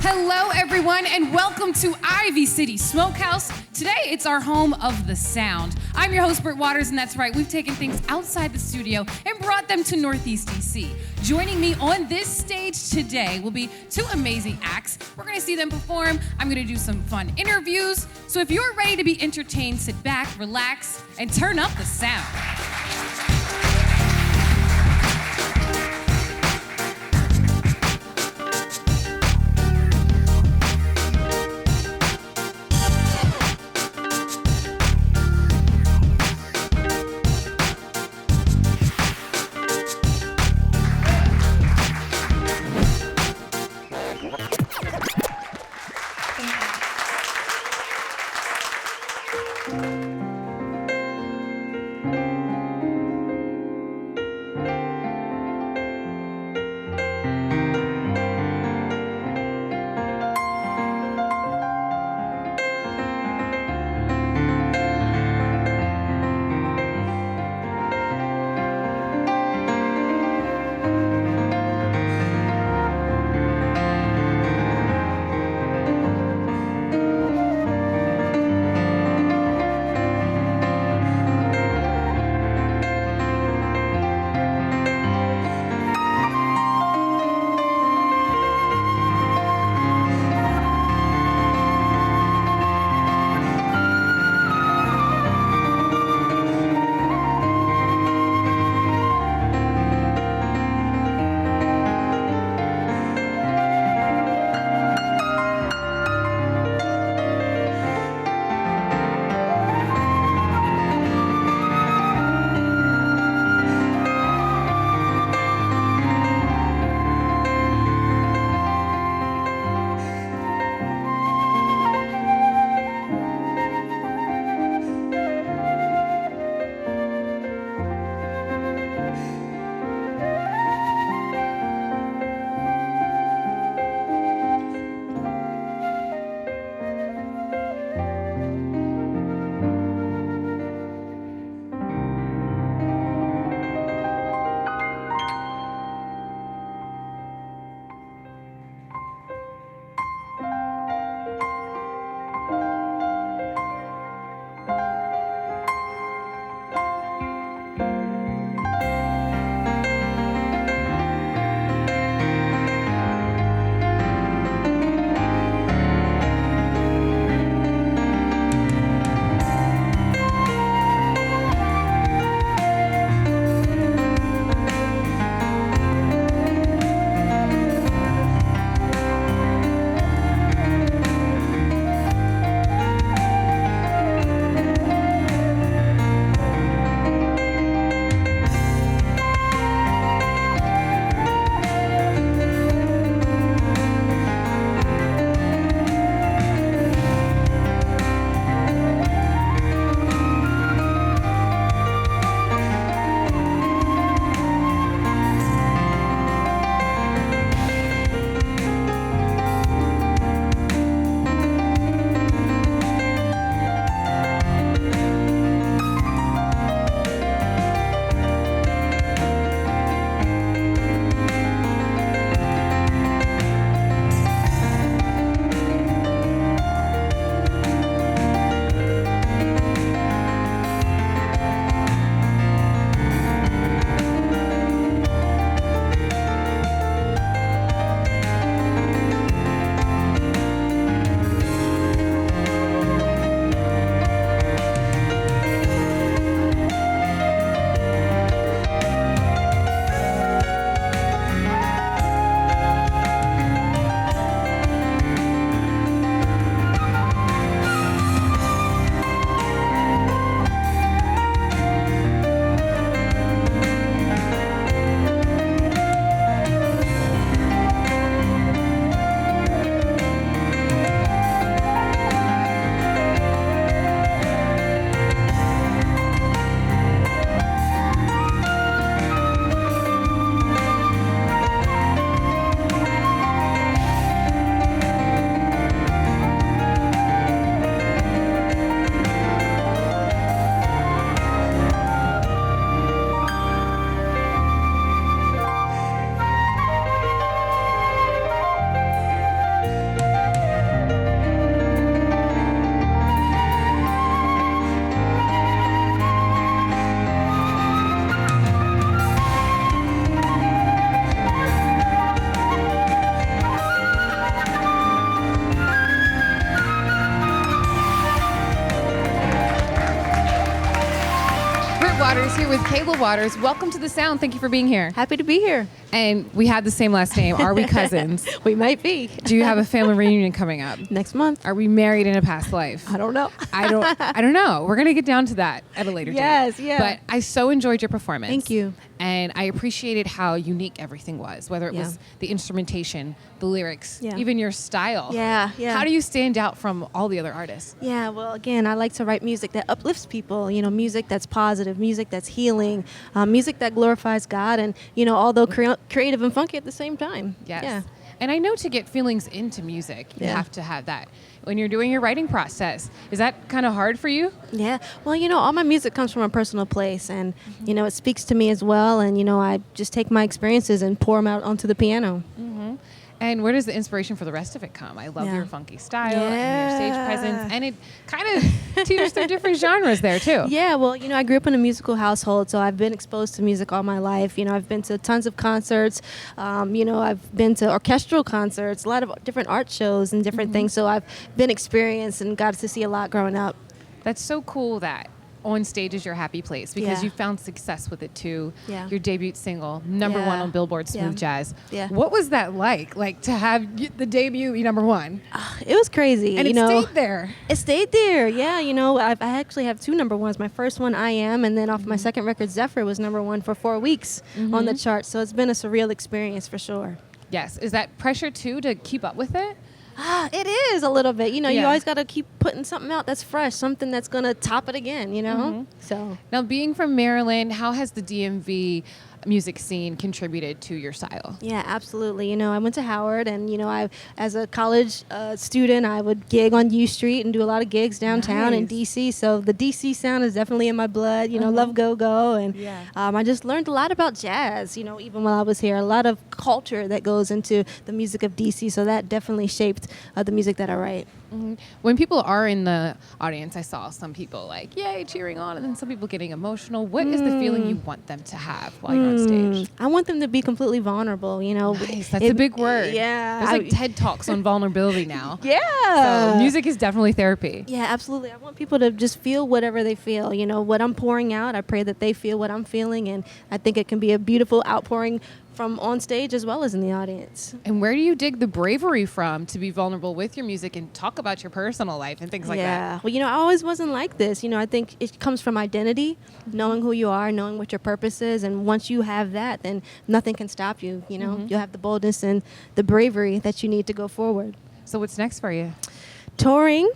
Hello, everyone, and welcome to Ivy City Smokehouse. Today, it's our home of the sound. I'm your host, Britt Waters, and that's right, we've taken things outside the studio and brought them to Northeast DC. Joining me on this stage today will be two amazing acts. We're going to see them perform. I'm going to do some fun interviews. So if you're ready to be entertained, sit back, relax, and turn up the sound. Waters here with Kayla Waters. Welcome to The Sound. Thank you for being here. Happy to be here. And we have the same last name. Are we cousins? We might be. Do you have a family reunion coming up? Next month. Are we married in a past life? I don't know. I don't know. We're going to get down to that at a later date. Yes, yeah. But I so enjoyed your performance. Thank you. And I appreciated how unique everything was, whether it was the instrumentation, the lyrics, even your style. Yeah. How do you stand out from all the other artists? Yeah, well, again, I like to write music that uplifts people, music that's positive, music that's healing, music that glorifies God, and, although creative and funky at the same time. Yes. Yeah. And I know to get feelings into music, you have to have that. When you're doing your writing process, is that kind of hard for you? Yeah. Well, all my music comes from a personal place, and, it speaks to me as well, and, I just take my experiences and pour them out onto the piano. And where does the inspiration for the rest of it come? I love your funky style and your stage presence. And it kind of teaches through different genres there, too. Yeah, well, I grew up in a musical household, so I've been exposed to music all my life. I've been to tons of concerts. I've been to orchestral concerts, a lot of different art shows and different things. So I've been experienced and got to see a lot growing up. That's so cool that on stage is your happy place because you found success with it too. Yeah. Your debut single, number one on Billboard Smooth Jazz. Yeah. What was that like to have the debut be number one? It was crazy. And it stayed there. It stayed there. Yeah. I actually have two number ones. My first one, I Am, and then off my second record, Zephyr, was number one for 4 weeks on the chart. So it's been a surreal experience for sure. Yes. Is that pressure too to keep up with it? It is a little bit. You always got to keep putting something out that's fresh, something that's going to top it again, So now, being from Maryland, how has the DMV music scene contributed to your style? Yeah, absolutely. I went to Howard, and, I, as a college student, I would gig on U Street and do a lot of gigs downtown in D.C. So the D.C. sound is definitely in my blood. Love go-go. And I just learned a lot about jazz, even while I was here. A lot of culture that goes into the music of D.C. So that definitely shaped the music that I write. When people are in the audience, I saw some people like, yay, cheering on, and then some people getting emotional. What is the feeling you want them to have while you're on stage? I want them to be completely vulnerable, Nice. That's a big word. Yeah. There's like TED Talks on vulnerability now. Yeah. So music is definitely therapy. Yeah, absolutely. I want people to just feel whatever they feel. What I'm pouring out, I pray that they feel what I'm feeling, and I think it can be a beautiful outpouring from on stage as well as in the audience. And where do you dig the bravery from to be vulnerable with your music and talk about your personal life and things like that? Well, I always wasn't like this. I think it comes from identity, knowing who you are, knowing what your purpose is. And once you have that, then nothing can stop you. You'll have the boldness and the bravery that you need to go forward. So what's next for you? Touring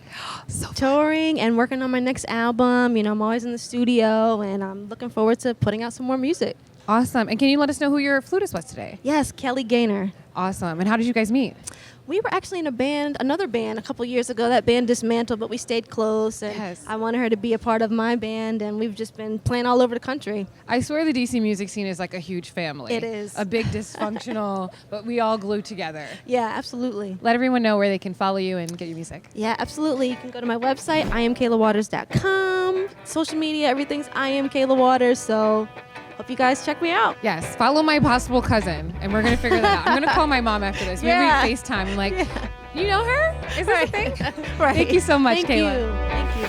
So and working on my next album. I'm always in the studio, and I'm looking forward to putting out some more music. Awesome. And can you let us know who your flutist was today? Yes, Kelly Gaynor. Awesome. And how did you guys meet? We were actually in another band a couple years ago. That band dismantled, but we stayed close, and I wanted her to be a part of my band, and we've just been playing all over the country. I swear the DC music scene is like a huge family. It is. A big dysfunctional, but we all glue together. Yeah, absolutely. Let everyone know where they can follow you and get your music. Yeah, absolutely. You can go to my website, iamkaylawaters.com. Social media, everything's I Am Kayla Waters, so hope you guys check me out. Yes, follow my possible cousin, and we're going to figure that out. I'm going to call my mom after this. Maybe we FaceTime. I'm like, you know her? Is that a thing? Right. Thank you so much, Thank Kayla. You. Thank you.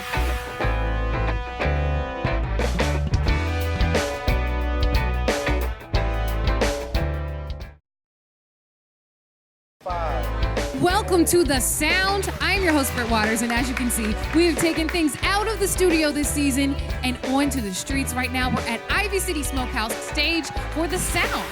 Welcome to The Sound. I'm your host, Britt Waters, and as you can see, we have taken things out of the studio this season and onto the streets. Right now, we're at Ivy City Smokehouse stage for The Sound.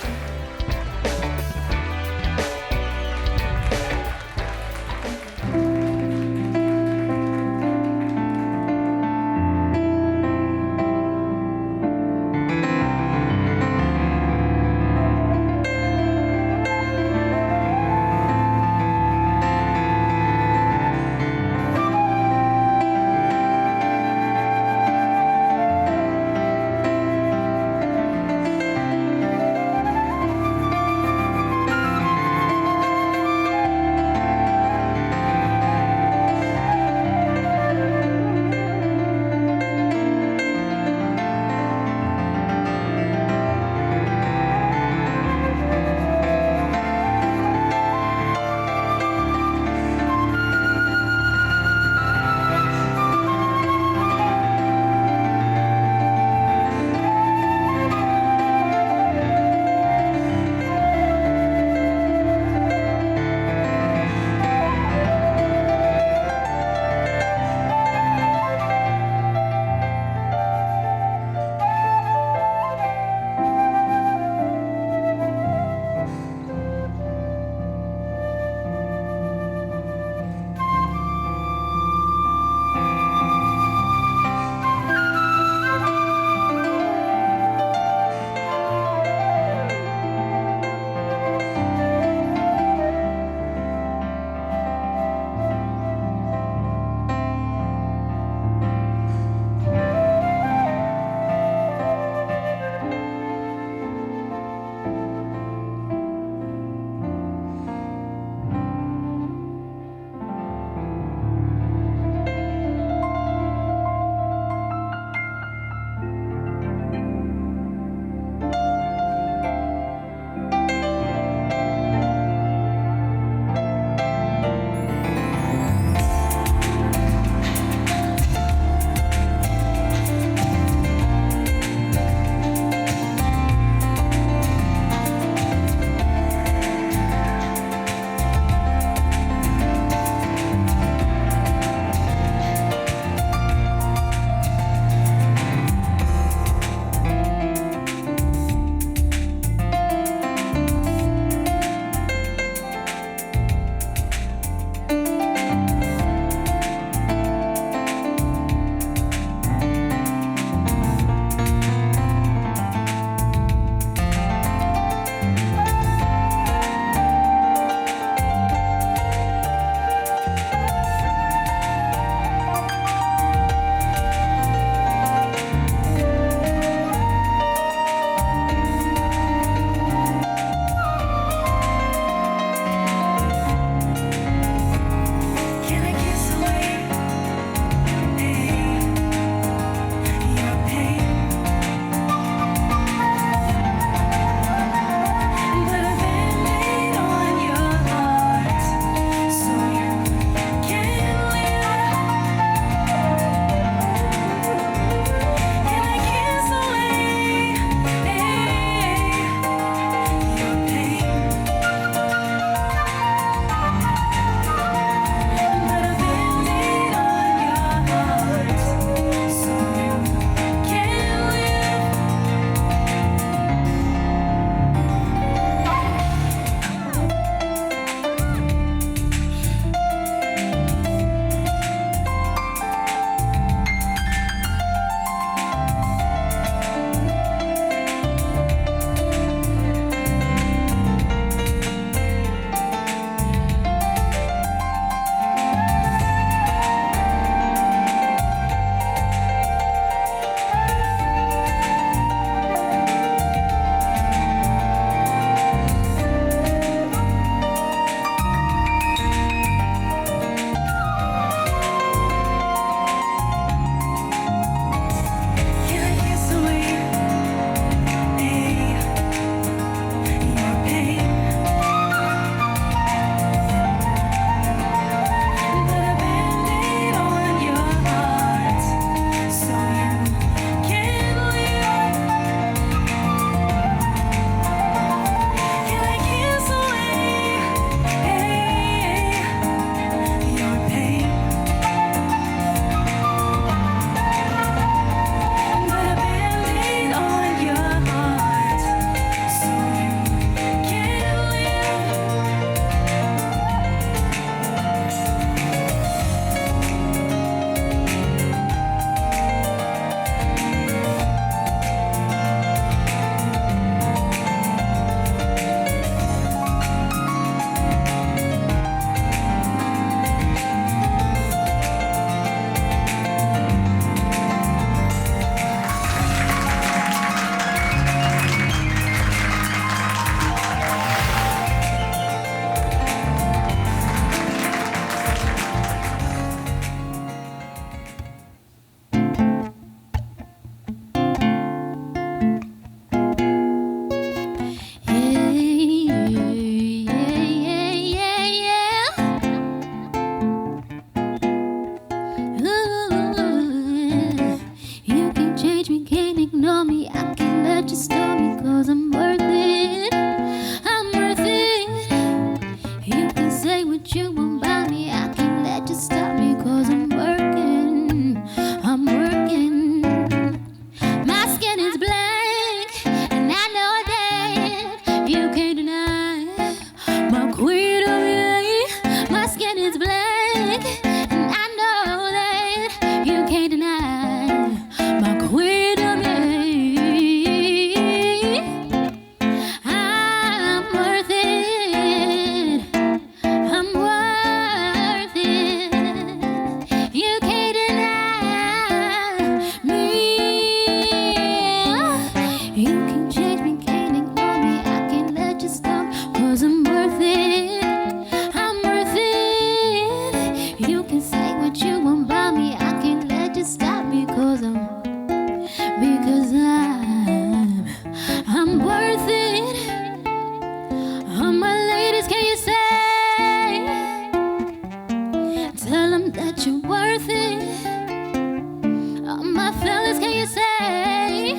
my feelings can you say?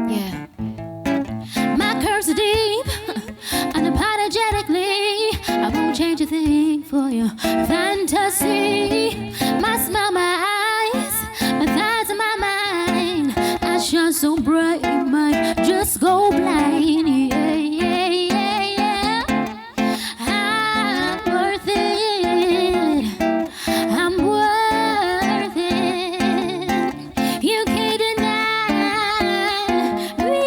Yeah. My curves are deep, unapologetically. I won't change a thing for your fantasy. My smile, my eyes, my thighs and my mind. I shine so bright, you might just go blind. Yeah, yeah, yeah, yeah. I'm worth it. I'm worth it. You can't deny me.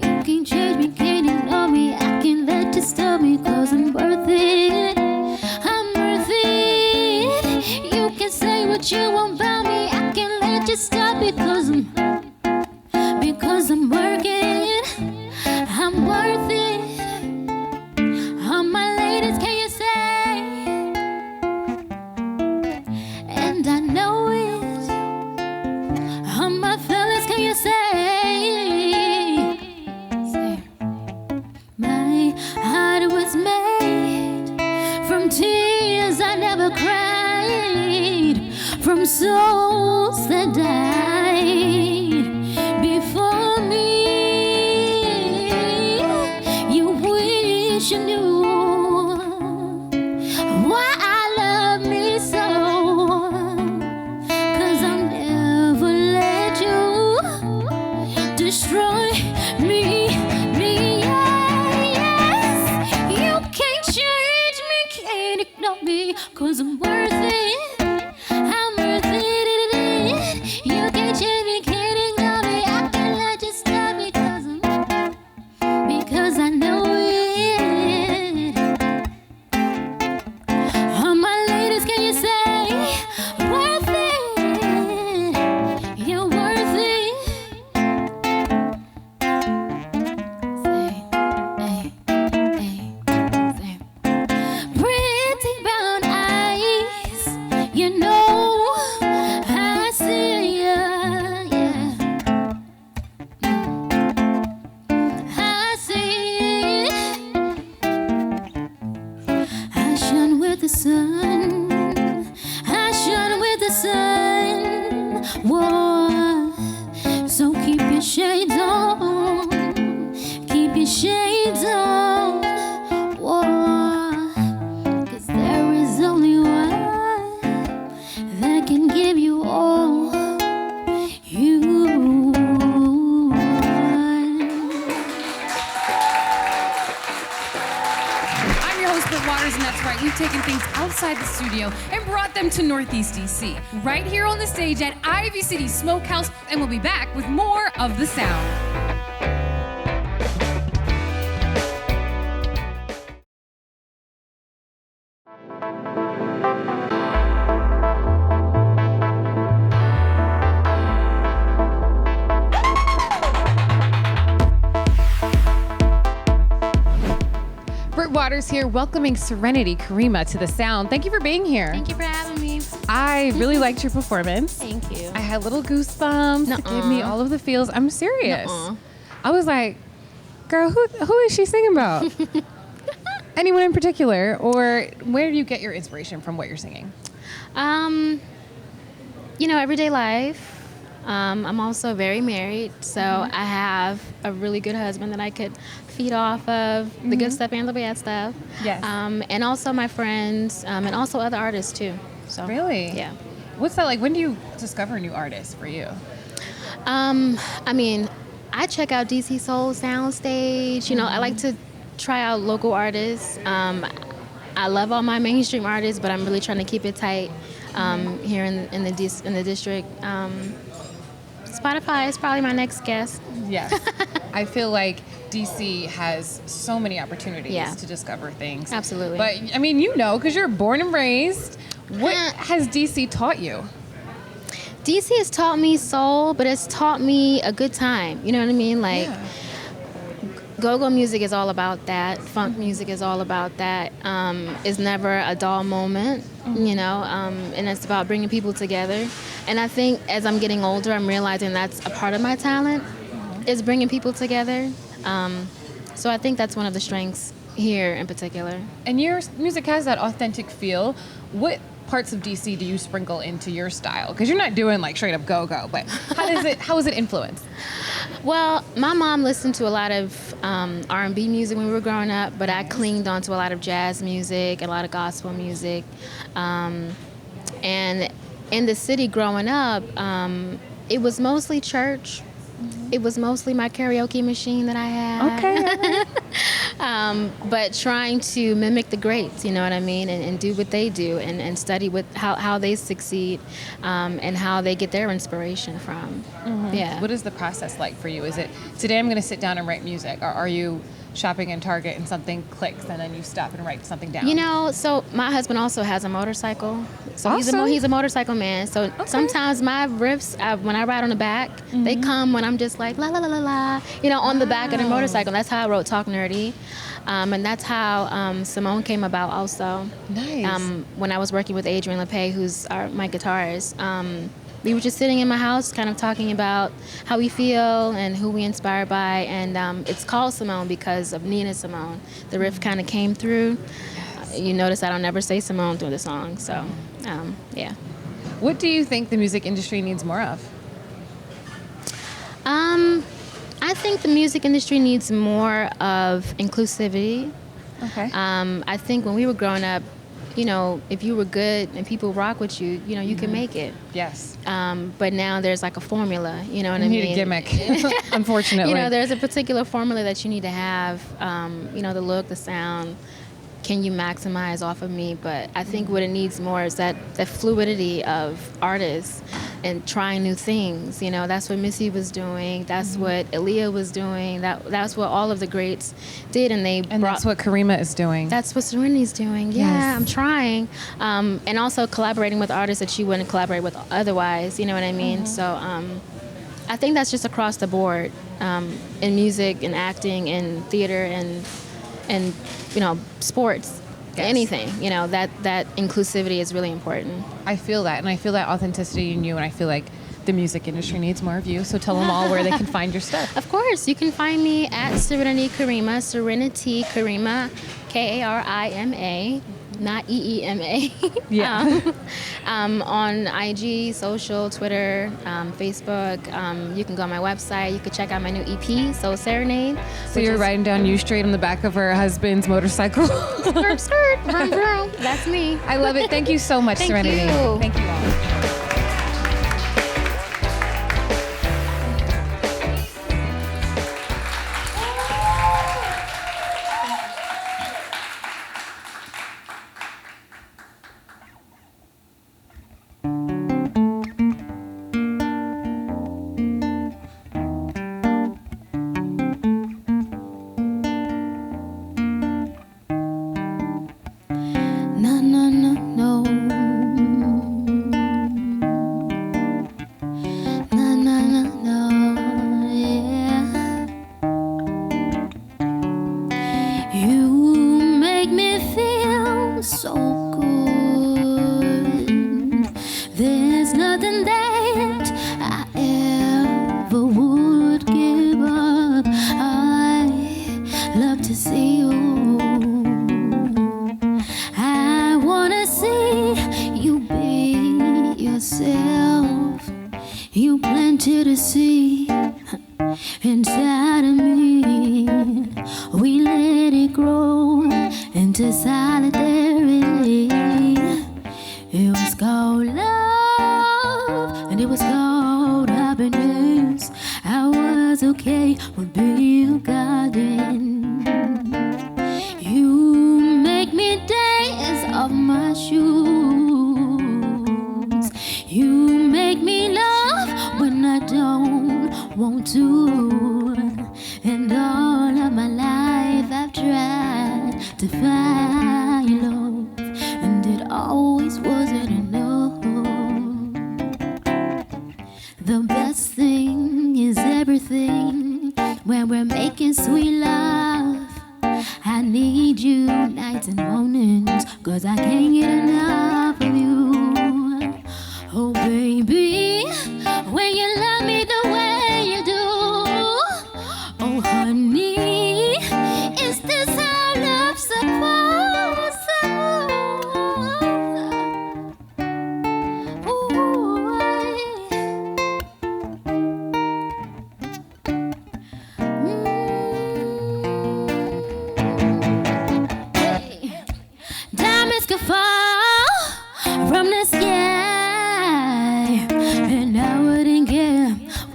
You can change me, can't ignore me. I can let you stop me, 'cause I'm worth it. I'm worth it. You can say what you want about me. I can let you stop it, 'cause I'm working. I'm worth it. All my ladies, can you say? And I know it. All my fellas, can you say? Say. My heart was made from tears I never cried, from souls that died before me. You wish you knew why I love me so, 'cause I'll never let you destroy me, yes. You can't change me, can't ignore me, 'cause I'm worth it. I'm worth it. You can't change me, can't ignore me. I can let you stop me, 'cause I know it. All my ladies, can you say worth it? You're worth it. Say, hey, hey, say. Pretty brown eyes, you know I see ya, yeah. I see it. I shine with the sun. I shine with the sun. Whoa. So keep your shades on. Keep your shades on. Whoa. 'Cause there is only one that can give you all you want. I'm your host, Britt Waters, and that's right. We've taken things outside the studio and brought them to Northeast DC, right here on the stage at Ivy City Smokehouse, and we'll be back with more of The Sound. Britt Waters here, welcoming Serenity Karima to The Sound. Thank you for being here. Thank you for having me. I really liked your performance. Thank you. I had little goosebumps. It gave me all of the feels. I'm serious. I was like, girl, who is she singing about? Anyone in particular? Or where do you get your inspiration from what you're singing? Everyday life. I'm also very married, so I have a really good husband that I could feed off of, the good stuff and the bad stuff. Yes. And also my friends, and also other artists too. So Really? Yeah. What's that like? When do you discover new artists for you? I check out DC Soul Soundstage. I like to try out local artists. I love all my mainstream artists, but I'm really trying to keep it tight here in the district. Spotify is probably my next guest. Yes. I feel like DC has so many opportunities to discover things. Absolutely. But, because you're born and raised, what has DC taught you? DC has taught me soul, but it's taught me a good time. You know what I mean? Like, go-go music is all about that. Funk music is all about that. It's never a dull moment, and it's about bringing people together. And I think as I'm getting older, I'm realizing that's a part of my talent, is bringing people together. So I think that's one of the strengths here in particular. And your music has that authentic feel. What parts of DC do you sprinkle into your style? Because you're not doing like straight up go-go, but how is it influenced? Well, my mom listened to a lot of R&B music when we were growing up, but I clinged onto a lot of jazz music, a lot of gospel music. And in the city growing up, it was mostly church. It was mostly my karaoke machine that I had. Okay. But trying to mimic the greats, you know what I mean, and do what they do, and study with how they succeed, and how they get their inspiration from. Mm-hmm. Yeah. What is the process like for you? Is it, today I'm going to sit down and write music, or are you shopping in Target and something clicks and then you stop and write something down? You know, so my husband also has a motorcycle. So awesome. he's a motorcycle man. So sometimes my riffs, when I ride on the back, they come when I'm just like, la, la, la, la, la, you know, on the back of the motorcycle. That's how I wrote Talk Nerdy. And that's how Simone came about also. Nice. When I was working with Adrian LePay, who's my guitarist, we were just sitting in my house kind of talking about how we feel and who we inspired by. And it's called Simone because of Nina Simone. The riff kind of came through. You notice I don't never say Simone through the song. So, yeah. What do you think the music industry needs more of? I think the music industry needs more of inclusivity. Okay. I think when we were growing up, you know, if you were good and people rock with you, you know, you can make it. Yes. But now there's like a formula, you know what I mean? You need a gimmick, unfortunately. You know, there's a particular formula that you need to have, you know, the look, the sound. Can you maximize off of me? But I think what it needs more is that fluidity of artists and trying new things. You know, that's what Missy was doing. That's what Aaliyah was doing. That's what all of the greats did, and that's what Karima is doing. That's what Serenity's doing. Yeah, Yes. I'm trying, and also collaborating with artists that you wouldn't collaborate with otherwise. You know what I mean? So I think that's just across the board, in music and acting and theater and you know, sports. Yes. Anything, you know, that inclusivity is really important. I feel that, and I feel that authenticity in you, and I feel like the music industry needs more of you. So tell them all where they can find your stuff. Of course, you can find me at Serenity Karima, Serenity Karima, Karima, not EEMA. Yeah. On IG, social, Twitter, Facebook. You can go on my website. You can check out my new EP, Soul Serenade. So you're riding down U Street on the back of her husband's motorcycle. Skirt, skirt, vroom, vroom. That's me. I love it. Thank you so much, Thank Serenity. you. Thank you all. No, no, no, no. No, no, no, no, yeah. You make me feel so good. There's nothing that I ever would give up. I love to see you. I wanna see you be yourself. You planted a seed inside of me. We let it grow into solidarity. It was called love, and it was called happiness. I was okay with being a garden. You make me dance off my shoes. You make me love when I don't want to. And all of my life I've tried to find love, and it always wasn't enough. The best thing is everything when we're making sweet love. I need you nights and mornings, 'cause I can't get enough of you. Oh baby, when you love me the way you do,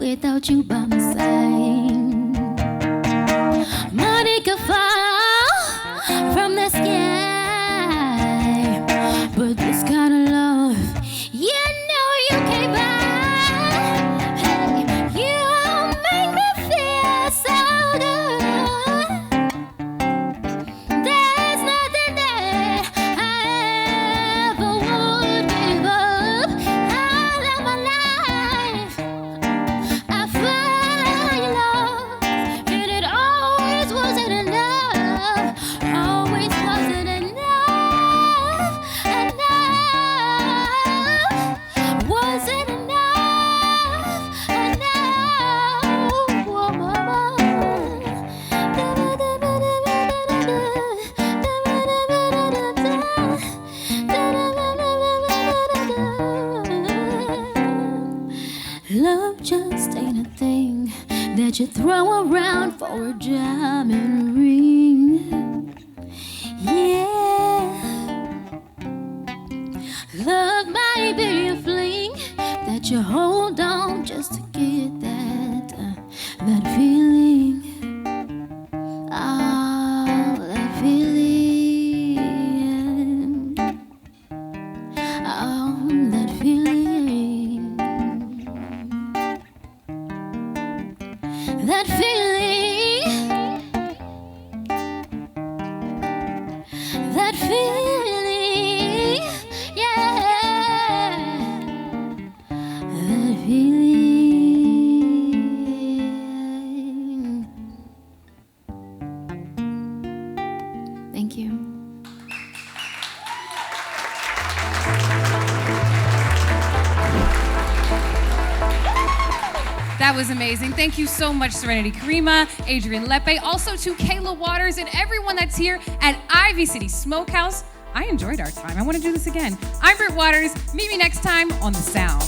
without you by my side. Money could fall from the sky, but this kind of love, you know you can't buy. Hey, you make me feel so good. There's nothing that I ever would give up. All of my life, I fell in love, and it always wasn't enough. Always wasn't enough. Wasn't love just ain't a thing that you throw around for a diamond ring. Yeah, love might be a fling that you hold on just to get that feeling. Oh, that feeling. Oh, that feeling. That feeling. That feeling. Yeah. That feeling. Thank you. That was amazing. Thank you so much, Serenity Karima, Adrian Lepe, also to Kayla Waters and everyone that's here at Ivy City Smokehouse. I enjoyed our time. I want to do this again. I'm Britt Waters. Meet me next time on The Sound.